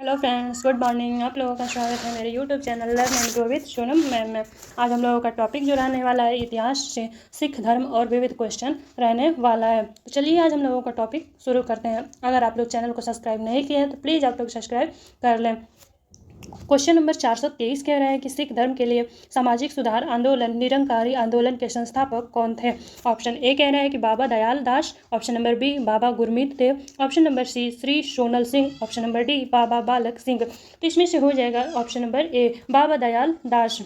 Hello friends, good morning. आप लोगों का स्वागत है मेरे YouTube channel learn and grow with Sonam ma'am में। आज हम लोगों का टॉपिक जो रहने वाला है इतिहास से सिख धर्म और विविध क्वेश्चन रहने वाला है। तो चलिए आज हम लोगों का टॉपिक शुरू करते हैं। अगर आप लोग चैनल को सब्सक्राइब नहीं किए हैं तो प्लीज़ आप लोग सब्सक्राइब कर लें। क्वेश्चन नंबर 423 कह रहा है कि सिख धर्म के लिए सामाजिक सुधार आंदोलन निरंकारी आंदोलन के संस्थापक कौन थे। ऑप्शन ए कह रहा है कि Baba Dayal Das, option number B Baba Gurmeet Dev, option number C Shri Sonal Singh, option number D Baba Balak Singh. तो इसमें से हो जाएगा option number A Baba Dayal Das.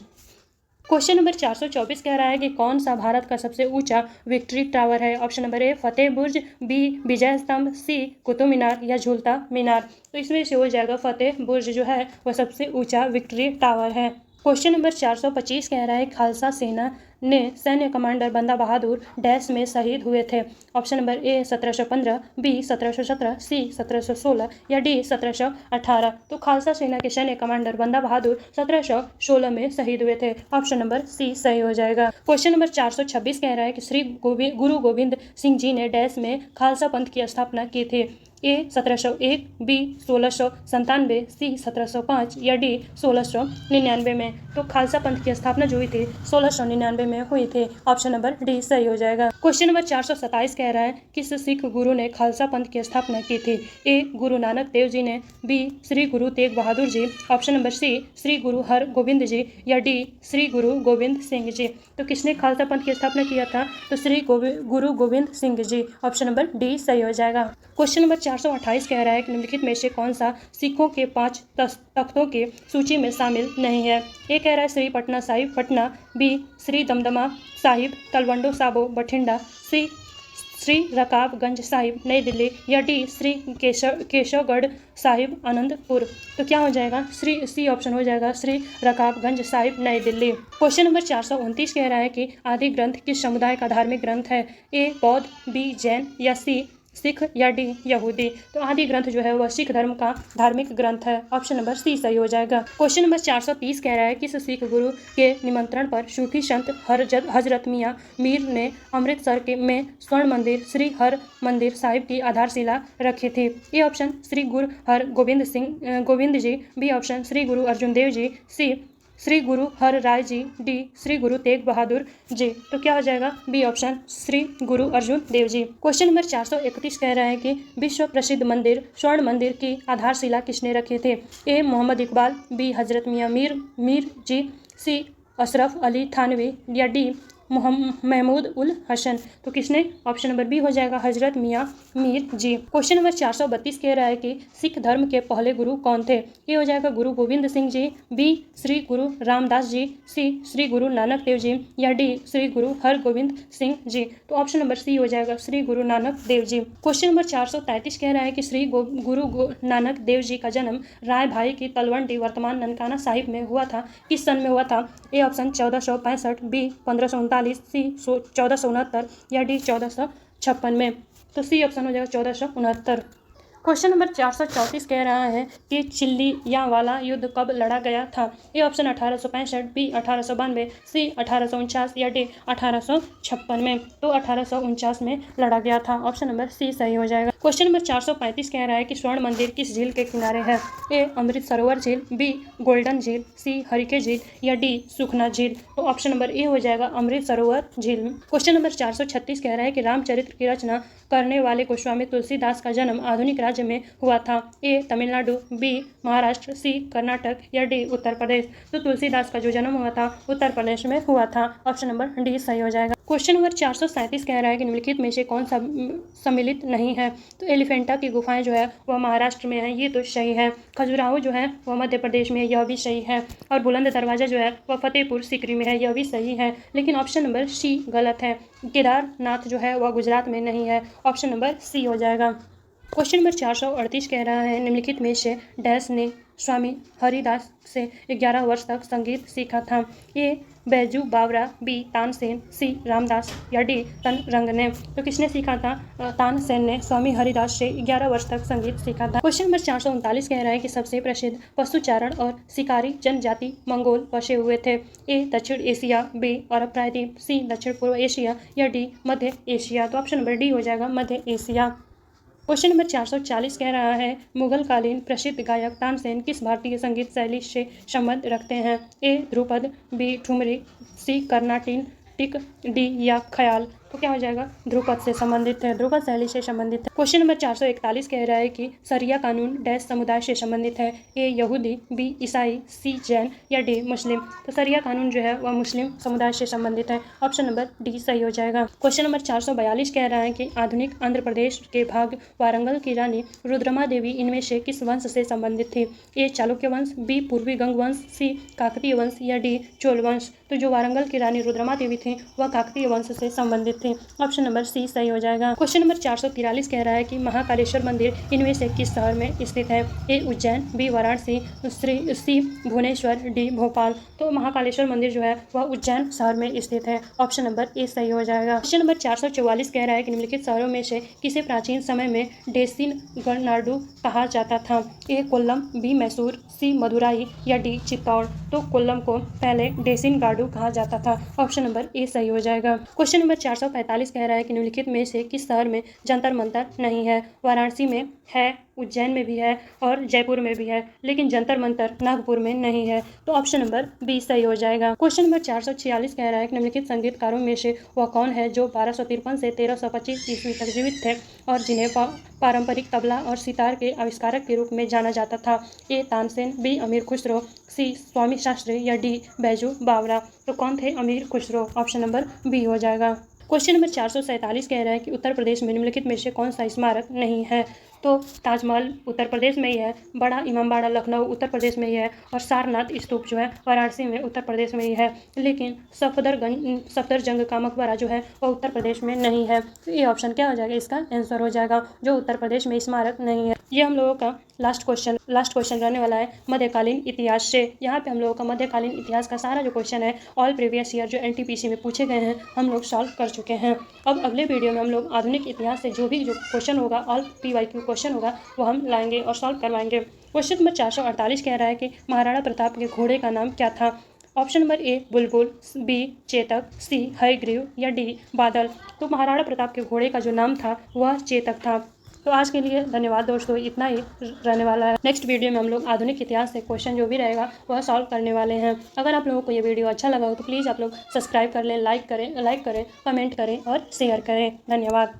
Question number 424 कह रहा है कि कौन सा भारत का सबसे ऊंचा विक्ट्री टावर है। Option number A Fateh Burj, B Vijay Stambh, C Qutub Minar या झूलता मीनार। तो इसमें से हो जाएगा फतेह बुर्ज जो है वह सबसे ऊंचा विक्ट्री टावर है। क्वेश्चन नंबर 425 कह रहा है खालसा सेना ने सैन्य कमांडर बंदा बहादुर डैश में शहीद हुए थे। ऑप्शन नंबर ए 1715, बी 1717, सी 1716 या डी 1718। तो खालसा सेना के सैन्य कमांडर बंदा बहादुर 1716 में शहीद हुए थे। ऑप्शन नंबर सी सही हो जाएगा। क्वेश्चन नंबर 426 कह रहा है कि श्री गुरु गोविंद सिंह जी ने डैश में खालसा पंथ की स्थापना की थी। ए 1701, बी 1697, सी 1705 या डी 1699 में। तो खालसा पंथ की स्थापना जो हुई थी 1699 में हुई थी। ऑप्शन नंबर डी सही हो जाएगा। क्वेश्चन नंबर 427 कह रहा है किस सिख गुरु ने खालसा पंथ की स्थापना की थी। ए गुरु नानक देव जी ने, B Shri Guru Tegh Bahadur ji, option number C Shri गुरु हर गोविंद जी या डी श्री गुरु गोविंद सिंह जी। तो किसने खालसा पंथ की स्थापना किया था? तो श्री गुरु Govind Singh ji. Option number D सही हो जाएगा। क्वेश्चन नंबर 428 कह रहा है कि निम्नलिखित में से कौन सा सिखों के 5 तख्तों की सूची में शामिल नहीं है। ए कह रहा है श्री पटना साहिब पटना, बी श्री दमदमा साहिब तलवंडो साबो बठिंडा, सी श्री रकाबगंज साहिब नई दिल्ली या डी श्री केशवगढ़ साहिब आनंदपुर। तो क्या हो जाएगा? सी ऑप्शन हो जाएगा श्री रकाबगंज साहिब नई दिल्ली। क्वेश्चन नंबर 429 कह रहा है कि आदि ग्रंथ किस समुदाय का धार्मिक ग्रंथ है। ए बौद्ध, बी जैन या सी सिख या डी यहूदी। तो आदि ग्रंथ जो है वह सिख धर्म का धार्मिक ग्रंथ है। ऑप्शन नंबर सी सही हो जाएगा। क्वेश्चन नंबर 430 कह रहा है किस सिख गुरु के निमंत्रण पर सूफी संत हजरत मियाँ मीर ने अमृतसर में स्वर्ण मंदिर श्री हर मंदिर साहिब की आधारशिला रखी थी। A option Shri Guru her Govind ji, B option Shri Guru Arjun Dev ji, C Shri Guru her Rai ji, D Shri Guru Tegh Bahadur ji. तो क्या हो जाएगा? बी ऑप्शन श्री गुरु अर्जुन देव जी। क्वेश्चन नंबर 431 कह रहा है कि विश्व प्रसिद्ध मंदिर स्वर्ण मंदिर की आधारशिला किसने रखी थी। ए मोहम्मद इकबाल, बी हजरत मियाँ मीर जी, सी अशरफ अली थानवी या डी महमूद उल हसन। तो किसने? ऑप्शन नंबर बी हो जाएगा हजरत मियाँ मीर जी। क्वेश्चन नंबर 432 कह रहा है कि सिख धर्म के पहले गुरु कौन थे। ये हो जाएगा गुरु गोविंद सिंह जी, बी श्री गुरु रामदास जी, सी श्री गुरु नानक देव जी या डी श्री गुरु हरगोविंद सिंह जी। तो ऑप्शन नंबर सी हो जाएगा श्री गुरु नानक देव जी। क्वेश्चन नंबर 433 कह रहा है कि श्री गुरु नानक देव जी का जन्म राय भाई की तलवंडी वर्तमान ननकाना साहिब में हुआ था। किस सन में हुआ था? ए ऑप्शन 1465, बी 1539, सी 1469 या डी 1456 में। तो सी ऑप्शन हो जाएगा 1469। क्वेश्चन नंबर 434 कह रहा है कि चिल्लियावाला युद्ध कब लड़ा गया था। ए ऑप्शन 1865, बी 1892, सी 1849 या डी 1856 में। तो 1849 में लड़ा गया था। ऑप्शन नंबर सी सही हो जाएगा। क्वेश्चन नंबर 435 कह रहा है कि स्वर्ण मंदिर किस झील के किनारे है। ए अमृत सरोवर झील, बी गोल्डन झील, सी हरिके झील या डी सुखना झील। तो ऑप्शन नंबर ए हो जाएगा अमृत सरोवर झील। क्वेश्चन नंबर 436 कह रहा है कि रामचरित्र की रचना करने वाले गोस्वामी तुलसीदास का जन्म आधुनिक राज्य में हुआ था। ए तमिलनाडु, बी महाराष्ट्र, सी कर्नाटक या डी उत्तर प्रदेश। तो तुलसीदास का जो जन्म हुआ था उत्तर प्रदेश में हुआ था। ऑप्शन नंबर डी सही हो जाएगा। क्वेश्चन नंबर 437 कह रहा है कि निम्नलिखित में से कौन सा सम्मिलित नहीं है। तो एलिफेंटा की गुफाएं जो है वह महाराष्ट्र में है, ये तो सही है। खजुराहो जो है वह मध्य प्रदेश में है, यह भी सही है। और बुलंद दरवाजा जो है वह फतेहपुर सीकरी में है, यह भी सही है। लेकिन ऑप्शन नंबर सी गलत है। केदारनाथ जो है वह गुजरात में नहीं है। ऑप्शन नंबर सी हो जाएगा। क्वेश्चन नंबर 438 कह रहा है निम्नलिखित में से डैश ने स्वामी हरिदास से 11 वर्ष तक संगीत सीखा था। ए बैजू बावरा, बी तानसेन, सी रामदास या डी तन रंग ने। तो किसने सीखा था? तानसेन ने स्वामी हरिदास से 11 वर्ष तक संगीत सीखा था। क्वेश्चन नंबर 439 कह रहा है कि सबसे प्रसिद्ध पशुचारण और शिकारी जनजाति मंगोल बसे हुए थे। ए दक्षिण एशिया, बी अरब प्रायद्वीप, सी दक्षिण पूर्व एशिया या डी मध्य एशिया। तो ऑप्शन नंबर डी हो जाएगा मध्य एशिया। क्वेश्चन नंबर 440 कह रहा है मुगलकालीन प्रसिद्ध गायक तानसेन किस भारतीय संगीत शैली से संबंध रखते हैं? ए ध्रुपद, बी ठुमरी, सी कर्नाटीन, टिक, डी या ख्याल। तो क्या हो जाएगा? ध्रुपद से संबंधित है, ध्रुपद शैली से संबंधित है। क्वेश्चन नंबर 441 कह रहा है कि शरिया कानून डैश समुदाय से संबंधित है? ए यहूदी, बी ईसाई, सी जैन या डी मुस्लिम। तो शरिया कानून जो है वह मुस्लिम समुदाय से संबंधित है। ऑप्शन नंबर डी सही हो जाएगा। क्वेश्चन नंबर 442 कह रहा है कि आधुनिक आंध्र प्रदेश के भाग वारंगल की रानी रुद्रमा देवी इनमें से किस वंश से संबंधित थी? ए चालुक्य वंश, बी पूर्वी गंग वंश, सी काकतीय वंश या डी चोल वंश। तो जो वारंगल की रानी रुद्रमा देवी थी वह काकतीय वंश से संबंधित थी। ऑप्शन नंबर सी सही हो जाएगा। क्वेश्चन नंबर 443 कह रहा है कि महाकालेश्वर मंदिर इनमें से किस शहर में स्थित है? ए उज्जैन, बी वाराणसी, सी भुवनेश्वर, डी भोपाल। तो महाकालेश्वर मंदिर जो है वह उज्जैन शहर में स्थित है। ऑप्शन नंबर ए सही हो जाएगा। क्वेश्चन नंबर 444 कह रहा है कि निम्नलिखित शहरों में से किसे प्राचीन समय में डेसिनगनाडु कहा जाता था? ए कोल्लम, बी मैसूर, सी मदुराई या डी चित्तौड़। तो कोल्लम को पहले डेसिनगाडु कहा जाता था। ऑप्शन नंबर ए सही हो जाएगा। क्वेश्चन नंबर 445 कह रहा है कि निम्नलिखित में से किस शहर में जंतर मंतर नहीं है? वाराणसी में है, उज्जैन में भी है और जयपुर में भी है, लेकिन जंतर मंतर नागपुर में नहीं है। तो ऑप्शन नंबर बी सही हो जाएगा। क्वेश्चन नंबर 446 कह रहा है कि निम्नलिखित संगीतकारों में से वह कौन है जो 1253 से 1325 ईस्वी तक जीवित थे और जिन्हें पारंपरिक तबला और सितार के आविष्कारक के रूप में जाना जाता था? ए तानसेन, बी अमीर खुसरो, सी स्वामी शास्त्री या डी बैजू बावरा। तो कौन थे अमीर खुसरो? ऑप्शन नंबर बी हो जाएगा। क्वेश्चन नंबर 447 कह रहा है कि उत्तर प्रदेश में निम्नलिखित में से कौन सा स्मारक नहीं है? तो ताजमहल उत्तर प्रदेश में ही है, बड़ा इमामबाड़ा लखनऊ उत्तर प्रदेश में ही है और सारनाथ स्तूप जो है वाराणसी में उत्तर प्रदेश में ही है, लेकिन सफदरजंग का मकबरा जो है वह उत्तर प्रदेश में नहीं है। तो ये ऑप्शन क्या हो जाएगा? इसका आंसर हो जाएगा जो उत्तर प्रदेश में स्मारक नहीं है। ये हम लोगों का लास्ट क्वेश्चन रहने वाला है मध्यकालीन इतिहास से। यहाँ पे हम लोगों का मध्यकालीन इतिहास का सारा जो क्वेश्चन है ऑल प्रीवियस ईयर जो NTPC में पूछे गए हैं हम लोग सॉल्व कर चुके हैं। अब अगले वीडियो में हम लोग आधुनिक इतिहास से जो क्वेश्चन होगा ऑल PYQ क्वेश्चन होगा वो हम लाएंगे और सॉल्व करवाएंगे। क्वेश्चन नंबर 448 कह रहा है कि महाराणा प्रताप के घोड़े का नाम क्या था? ऑप्शन नंबर ए बुलबुल, बी चेतक, सी हयग्रीव या डी बादल। तो महाराणा प्रताप के घोड़े का जो नाम था वह चेतक था। तो आज के लिए धन्यवाद दोस्तों, इतना ही रहने वाला है। नेक्स्ट वीडियो में हम लोग आधुनिक इतिहास से क्वेश्चन जो भी रहेगा वह सॉल्व करने वाले हैं। अगर आप लोगों को ये वीडियो अच्छा लगा हो तो प्लीज़ आप लोग सब्सक्राइब कर लें, लाइक करें, कमेंट करें और शेयर करें। धन्यवाद।